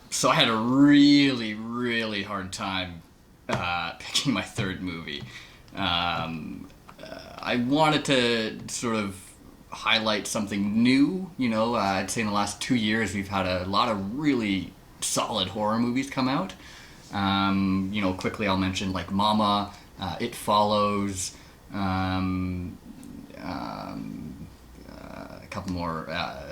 So I had a really, really hard time picking my third movie. I wanted to sort of highlight something new. I'd say in the last 2 years we've had a lot of really solid horror movies come out. Quickly I'll mention like Mama, It Follows, um, a couple more.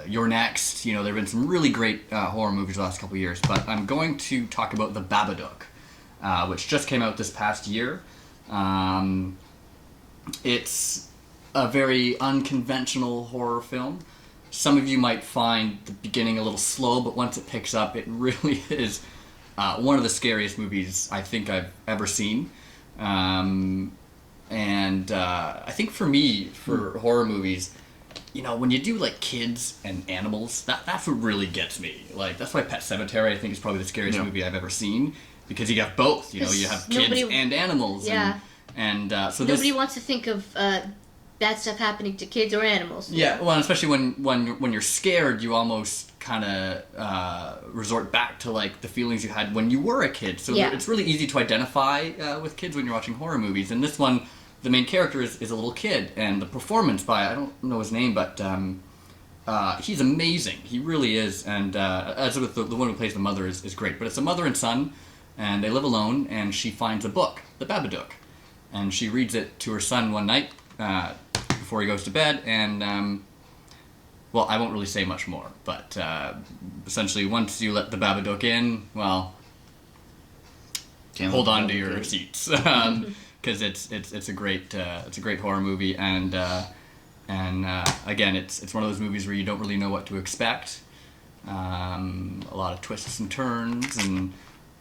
You're Next. There have been some really great horror movies the last couple of years, but I'm going to talk about The Babadook, which just came out this past year. It's a very unconventional horror film. Some of you might find the beginning a little slow, but once it picks up, it really is one of the scariest movies I think I've ever seen. And I think for me, for horror movies, when you do like kids and animals, that's what really gets me. Like that's why Pet Sematary I think is probably the scariest movie I've ever seen, because you have both. You have kids and animals. Yeah. And so nobody wants to think of bad stuff happening to kids or animals. Yeah, well, especially when you're scared, you almost kind of resort back to like the feelings you had when you were a kid. So it's really easy to identify with kids when you're watching horror movies. And this one, the main character is a little kid, and the performance by, I don't know his name, but he's amazing. He really is. And as with the one who plays the mother is great. But it's a mother and son, and they live alone, and she finds a book, The Babadook. And she reads it to her son one night before he goes to bed, and well, I won't really say much more, but essentially once you let the Babadook in, well, hold on to your seats, because it's a great horror movie, and again, it's one of those movies where you don't really know what to expect. A lot of twists and turns, and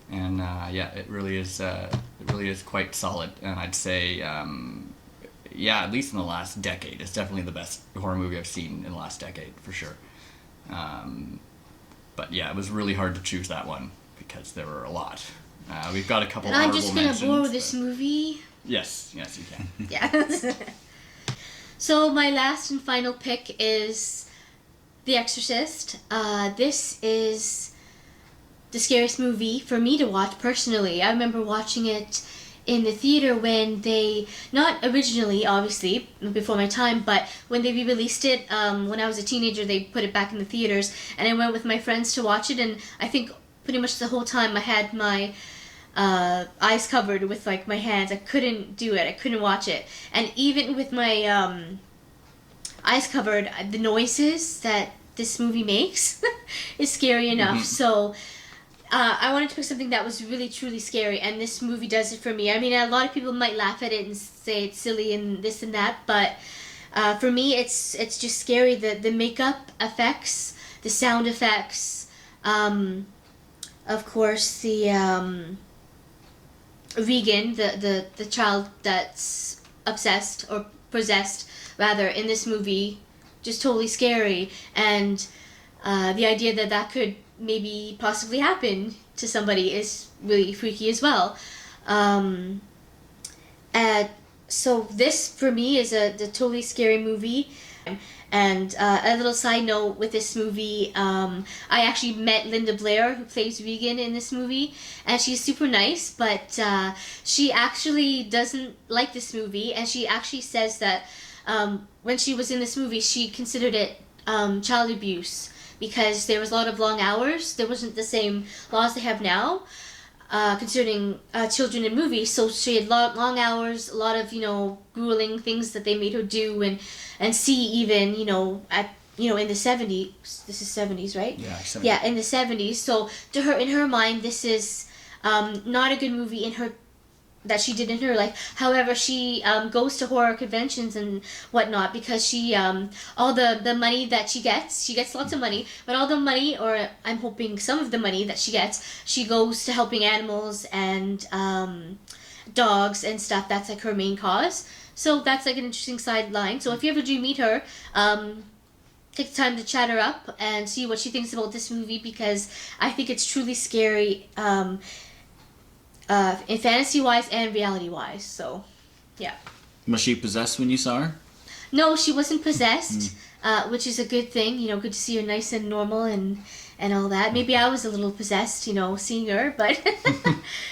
yeah, it really is quite solid, and I'd say at least in the last decade, it's definitely the best horror movie I've seen in the last decade for sure. But yeah, it was really hard to choose that one because there were a lot. We've got a couple. And I'm just gonna bore this movie. Yes, you can. Yeah. So my last and final pick is The Exorcist. This is the scariest movie for me to watch personally. I remember watching it in the theater when they, not originally, obviously, before my time, but when they re-released it, when I was a teenager, they put it back in the theaters, and I went with my friends to watch it, and I think pretty much the whole time I had my eyes covered with, like, my hands. I couldn't do it. I couldn't watch it. And even with my eyes covered, the noises that this movie makes is scary enough. So I wanted to pick something that was really, truly scary, and this movie does it for me. I mean, a lot of people might laugh at it and say it's silly and this and that, but for me, it's just scary. The makeup effects, the sound effects, of course, the Regan, the child that's obsessed or possessed, rather, in this movie, just totally scary, and the idea that could maybe possibly happen to somebody is really freaky as well. So this for me is a totally scary movie. And a little side note with this movie, I actually met Linda Blair, who plays Regan in this movie, and she's super nice, but she actually doesn't like this movie, and she actually says that when she was in this movie, she considered it child abuse, because there was a lot of long hours. There wasn't the same laws they have now concerning children in movies. So she had long hours, a lot of grueling things that they made her do and see, even at in the 70s. This is 70s, right? Yeah, 70s. Yeah, in the 70s. So to her, in her mind, this is not a good movie in her that she did in her life. However, she goes to horror conventions and whatnot because she all the money that she gets lots of money, but all the money, or I'm hoping some of the money that she gets, she goes to helping animals and dogs and stuff. That's like her main cause. So that's like an interesting sideline. So if you ever do meet her, take the time to chat her up and see what she thinks about this movie, because I think it's truly scary. In fantasy-wise and reality-wise, so, yeah. Was she possessed when you saw her? No, she wasn't possessed, which is a good thing. Good to see her nice and normal and and all that. Maybe I was a little possessed, seeing her, but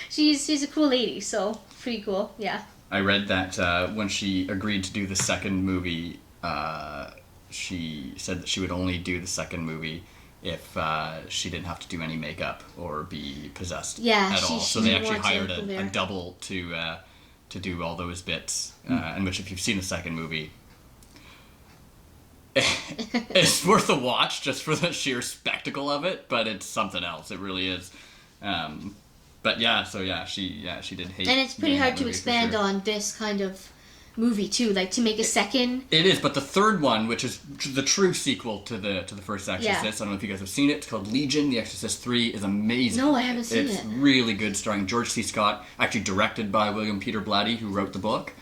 she's a cool lady, so pretty cool, yeah. I read that when she agreed to do the second movie, she said that she would only do the second movie if she didn't have to do any makeup or be possessed at all. So they actually hired a double to do all those bits, in which if you've seen the second movie, it's worth a watch just for the sheer spectacle of it, but it's something else. It really is. But she did hate. And it's pretty hard to expand on this kind of movie too, like to make a second. It is, but the third one, which is the true sequel to the first Exorcist, I don't know if you guys have seen it. It's called Legion. The Exorcist 3 is amazing. No, I haven't seen it. It's really good, starring George C. Scott, actually directed by William Peter Blatty, who wrote the book.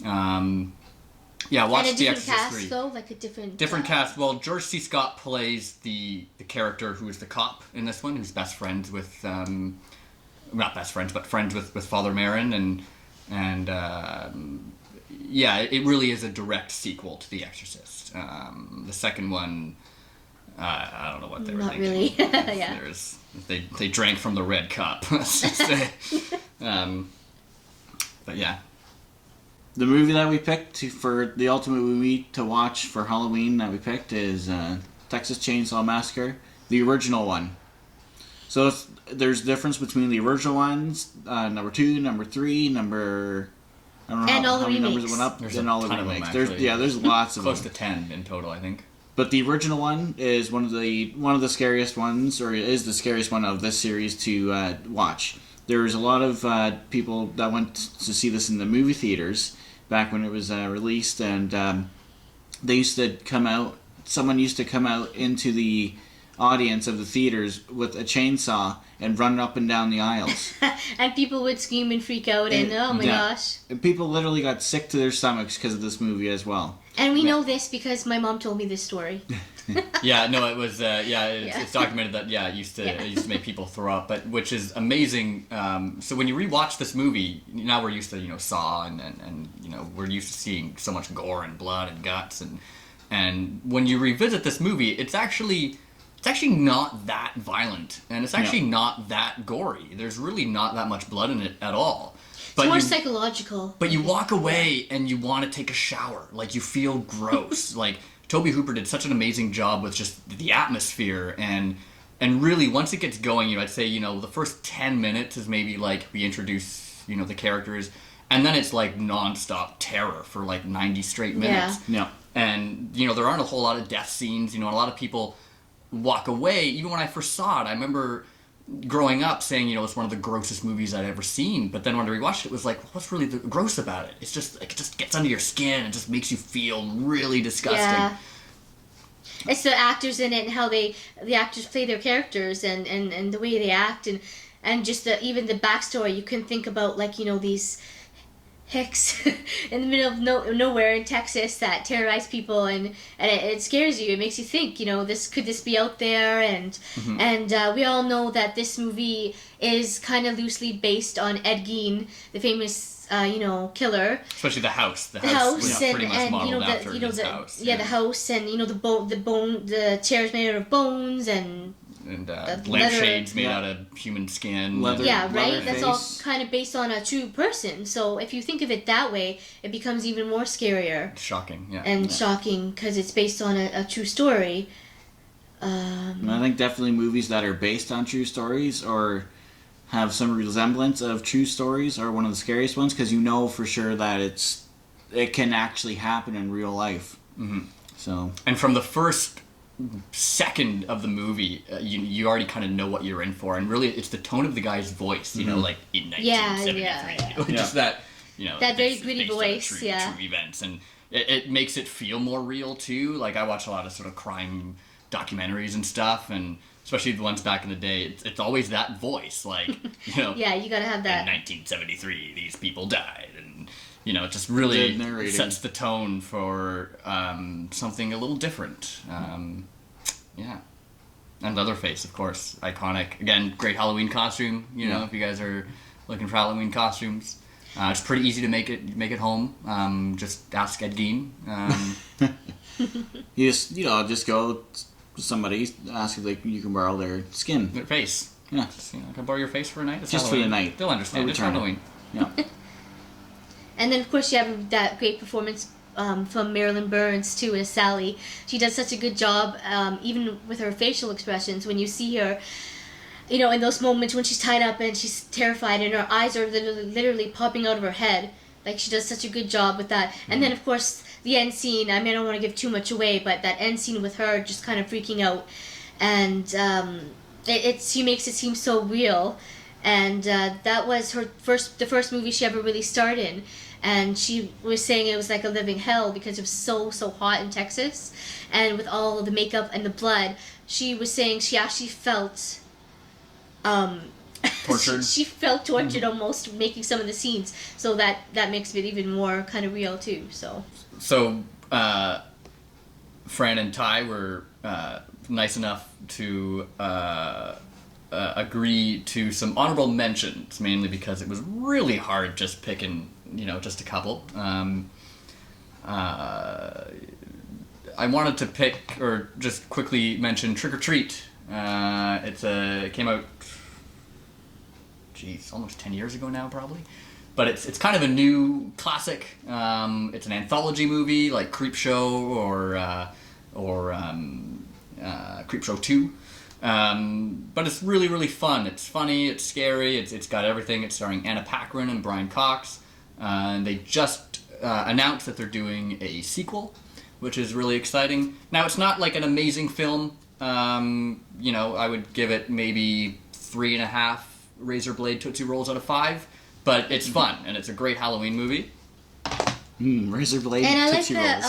Watch The Exorcist cast, 3. Though, like a different cast. Well, George C. Scott plays the character who is the cop in this one, who's best friends with not best friends, but friends with Father Merrin, and it really is a direct sequel to The Exorcist. The second one, I don't know what they were thinking. Not really. Yeah. They drank from the red cup. Let's just say. But yeah. The movie that we picked for the ultimate movie to watch for Halloween that we picked is Texas Chainsaw Massacre, the original one. So there's difference between the original ones, number 2, number 3, number... I don't know how many numbers it went up. There's and all the remakes. There's lots of close them. to 10 in total, I think. But the original one is one of the scariest ones, or is the scariest one of this series to watch. There's a lot of people that went to see this in the movie theaters back when it was released, and they used to come out. Someone used to come out into the audience of the theaters with a chainsaw and run up and down the aisles. And people would scream and freak out, and oh my gosh. And people literally got sick to their stomachs because of this movie as well. And we know this because my mom told me this story. It was it's documented that it used to make people throw up, but which is amazing. So when you rewatch this movie, now we're used to Saw and we're used to seeing so much gore and blood and guts, and when you revisit this movie, it's actually not that violent, and it's actually not that gory. There's really not that much blood in it at all. But it's more psychological. But you walk away and you want to take a shower. Like, you feel gross. Like, Tobe Hooper did such an amazing job with just the atmosphere, and really, once it gets going, I'd say, the first 10 minutes is maybe like we introduce, the characters, and then it's like non-stop terror for like 90 straight minutes. Yeah. And, there aren't a whole lot of death scenes, and a lot of people walk away. Even when I first saw it, I remember growing up saying, it's one of the grossest movies I'd ever seen. But then when I rewatched it, it was like, what's really gross about it? It's just like, it just gets under your skin and just makes you feel really disgusting. Yeah. It's the actors in it and how the actors play their characters and the way they act and just even the backstory. You can think about these hicks in the middle of nowhere in Texas that terrorize people, and it scares you. It makes you think, could this be out there? And we all know that this movie is kind of loosely based on Ed Gein, the famous killer. Especially the house. The house was pretty much modeled after his house. Yeah, the house, and the chairs made out of bones and lampshades made out of human skin. Leather, right? That's face. all kind of based on a true person. So if you think of it that way, it becomes even more scarier. Shocking, yeah. And shocking because it's based on a true story. And I think definitely movies that are based on true stories or have some resemblance of true stories are one of the scariest ones, because for sure that it can actually happen in real life. Mm-hmm. So, and from the first second of the movie, you already kind of know what you're in for, and really it's the tone of the guy's voice, like in 1973, just that, that very gritty voice, true events, and it makes it feel more real too. Like, I watch a lot of sort of crime documentaries and stuff, and especially the ones back in the day, it's always that voice, like, yeah, you gotta have that. In 1973, these people died, and it just really sets the tone for something a little different. And Leatherface, of course, iconic. Again, great Halloween costume. If you guys are looking for Halloween costumes, it's pretty easy to make it home. Just ask Ed Gein. you just go somebody, ask if you can borrow their skin. Their face. Yeah. Just, can I borrow your face for a night? It's Just Halloween. for the night. They'll understand. It's Halloween. Yeah. And then, of course, you have that great performance from Marilyn Burns, too, as Sally. She does such a good job, even with her facial expressions. When you see her, in those moments when she's tied up and she's terrified and her eyes are literally popping out of her head. Like, she does such a good job with that. Mm-hmm. And then, of course, the end scene, I don't want to give too much away, but that end scene with her just kind of freaking out. And she makes it seem so real. And that was the first movie she ever really starred in. And she was saying it was like a living hell because it was so hot in Texas. And with all the makeup and the blood, she was saying she actually felt... tortured. she felt tortured almost making some of the scenes. So that makes it even more kind of real too. So Fran and Ty were nice enough to agree to some honorable mentions, mainly because it was really hard just picking, just a couple. I wanted to pick, or just quickly mention, Trick or Treat. It came out, almost 10 years ago now, probably. But it's kind of a new classic. It's an anthology movie like Creepshow or Creepshow 2. But it's really, really fun. It's funny, it's scary, it's got everything. It's starring Anna Paquin and Brian Cox. And they just announced that they're doing a sequel, which is really exciting. Now, it's not like an amazing film. I would give it maybe 3.5 razor blade Tootsie Rolls out of 5. But it's fun, and it's a great Halloween movie. Razor blade and Tootsie Rolls.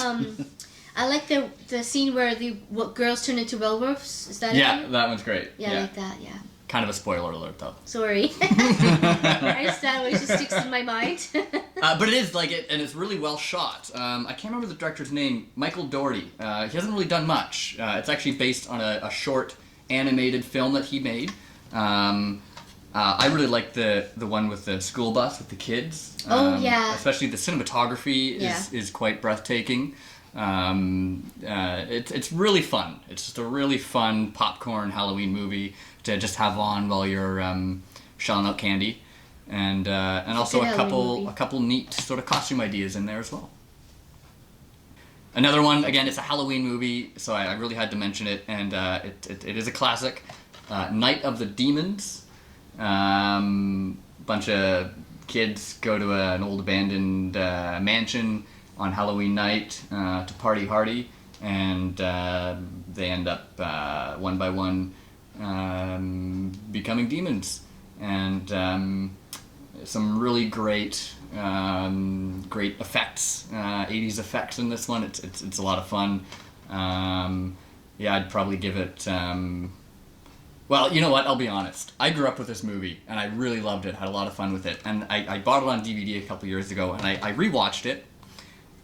I like the scene where the girls turn into werewolves. Is that it? That one's great. Yeah, I like that, yeah. Kind of a spoiler alert, though. Sorry. That always just sticks in my mind. But it is, and it's really well shot. I can't remember the director's name. Michael Dougherty. He hasn't really done much. It's actually based on a short animated film that he made. I really like the one with the school bus with the kids. Yeah. Especially the cinematography is quite breathtaking. It's really fun. It's just a really fun popcorn Halloween movie to just have on while you're shelling out candy, and also a couple neat sort of costume ideas in there as well. Another one, again, it's a Halloween movie, so I really had to mention it, and it is a classic. Night of the Demons. Bunch of kids go to an old abandoned mansion on Halloween night to party hardy, and they end up one by one becoming demons. And some really great effects, 80s effects in this one. It's a lot of fun. I'd probably give it... Well, you know what? I'll be honest. I grew up with this movie, and I really loved it. Had a lot of fun with it. And I bought it on DVD a couple years ago, and I rewatched it.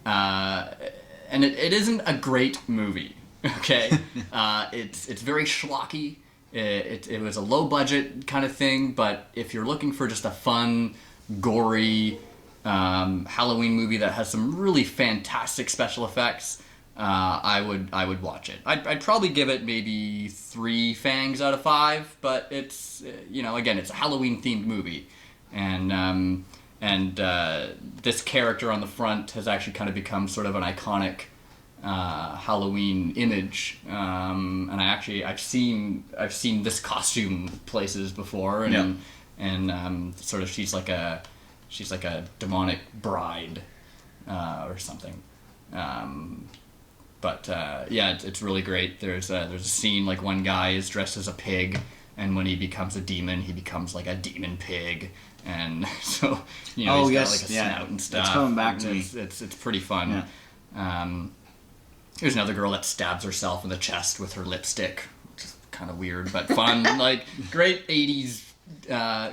And it isn't a great movie, okay? It's very schlocky. It was a low-budget kind of thing, but if you're looking for just a fun, gory Halloween movie that has some really fantastic special effects... I would watch it. I'd probably give it maybe 3 fangs out of 5, but it's again, it's a Halloween themed movie, and this character on the front has actually kind of become sort of an iconic Halloween image, and I've seen this costume places before, and sort of she's like a demonic bride or something. But it's really great. There's a scene like one guy is dressed as a pig, and when he becomes a demon, he becomes like a demon pig, and so he's got like a snout and stuff. It's coming back to me. It's pretty fun. Yeah. There's another girl that stabs herself in the chest with her lipstick, which is kind of weird but fun. Like great 80s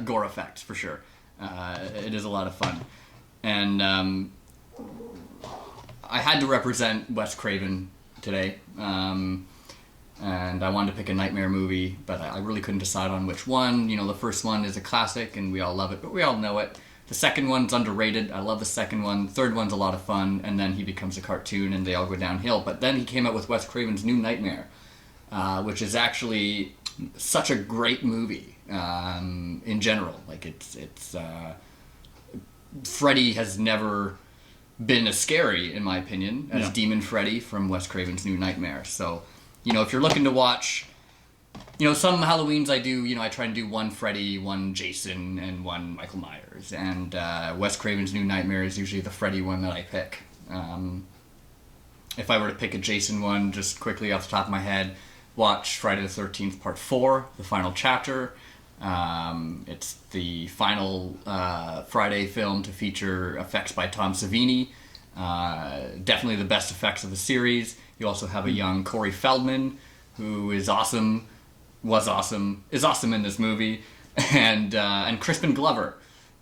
gore effects for sure. It is a lot of fun, and. I had to represent Wes Craven today, and I wanted to pick a nightmare movie, but I really couldn't decide on which one. The first one is a classic, and we all love it, but we all know it. The second one's underrated. I love the second one. The third one's a lot of fun, and then he becomes a cartoon, and they all go downhill. But then he came out with Wes Craven's New Nightmare, which is actually such a great movie in general. Like it's Freddy has never been as scary, in my opinion, as Demon Freddy from Wes Craven's New Nightmare. So, if you're looking to watch, some Halloweens I do, I try and do one Freddy, one Jason, and one Michael Myers. And Wes Craven's New Nightmare is usually the Freddy one that I pick. If I were to pick a Jason one, just quickly off the top of my head, watch Friday the 13th Part 4, the final chapter. It's the final Friday film to feature effects by Tom Savini. Definitely the best effects of the series. You also have a young Corey Feldman, who is awesome, is awesome in this movie, and Crispin Glover.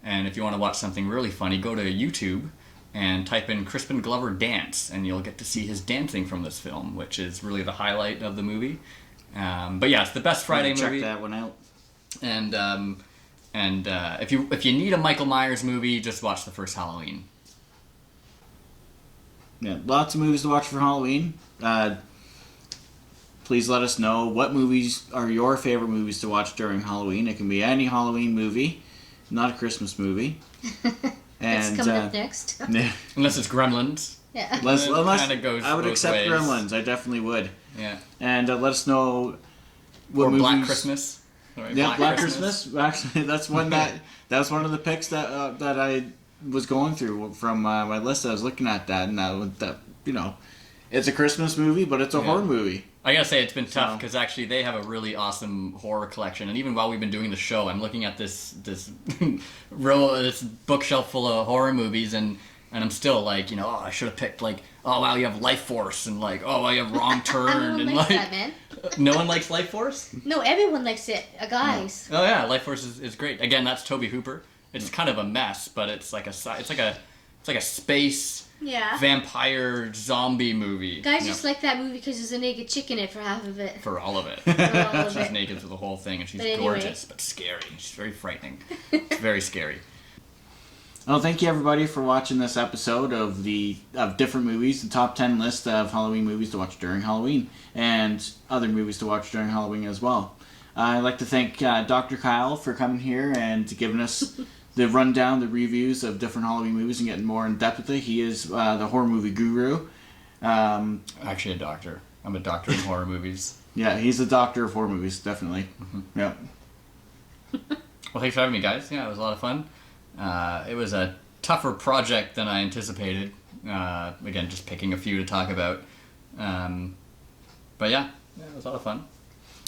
And if you want to watch something really funny, go to YouTube and type in Crispin Glover dance, and you'll get to see his dancing from this film, which is really the highlight of the movie. But yeah, it's the best Friday movie. Check that one out. And if you need a Michael Myers movie, just watch the first Halloween. Yeah, lots of movies to watch for Halloween. Please let us know what movies are your favorite movies to watch during Halloween. It can be any Halloween movie, not a Christmas movie. And coming up next. Unless it's Gremlins. Yeah. Unless goes I would both accept ways. Gremlins. I definitely would. Yeah. And let us know what or movies. Black Christmas. Sorry, Yeah, Black Christmas. Actually, that's one that was one of the picks that I was going through from my list. I was looking at that, and that it's a Christmas movie, but it's a horror movie. I gotta say, it's been tough because actually they have a really awesome horror collection, and even while we've been doing the show, I'm looking at this this bookshelf full of horror movies, and I'm still like, I should have picked like, oh wow, you have Life Force, and like, oh, you have Wrong Turn, and like, that, man. No one likes Life Force? No, everyone likes it. Guys. Oh yeah, Life Force is great. Again, that's Tobe Hooper. It's kind of a mess, but it's like a space vampire zombie movie. Guys just like that movie because there's a naked chick in it for half of it. For all of it. She's naked through the whole thing, and she's gorgeous, but scary. She's very frightening. It's very scary. Well, thank you everybody for watching this episode of different movies, the top 10 list of Halloween movies to watch during Halloween, and other movies to watch during Halloween as well. I'd like to thank Dr. Kyle for coming here and giving us the rundown, the reviews of different Halloween movies and getting more in depth with it. He is the horror movie guru. Actually a doctor. I'm a doctor in horror movies. Yeah, he's a doctor of horror movies, definitely. Mm-hmm. Yep. Well, thanks for having me, guys. Yeah, it was a lot of fun. It was a tougher project than I anticipated. Again, just picking a few to talk about. But yeah, it was a lot of fun.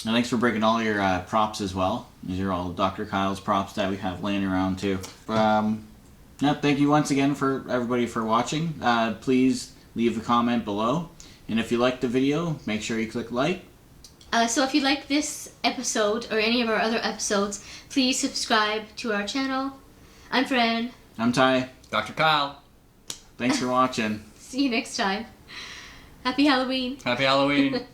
And thanks for breaking all your props as well. These are all Dr. Kyle's props that we have laying around too. Thank you once again for everybody for watching. Please leave a comment below. And if you liked the video, make sure you click like. So if you like this episode or any of our other episodes, please subscribe to our channel. I'm Fran. I'm Ty. Dr. Kyle. Thanks for watching. See you next time. Happy Halloween. Happy Halloween.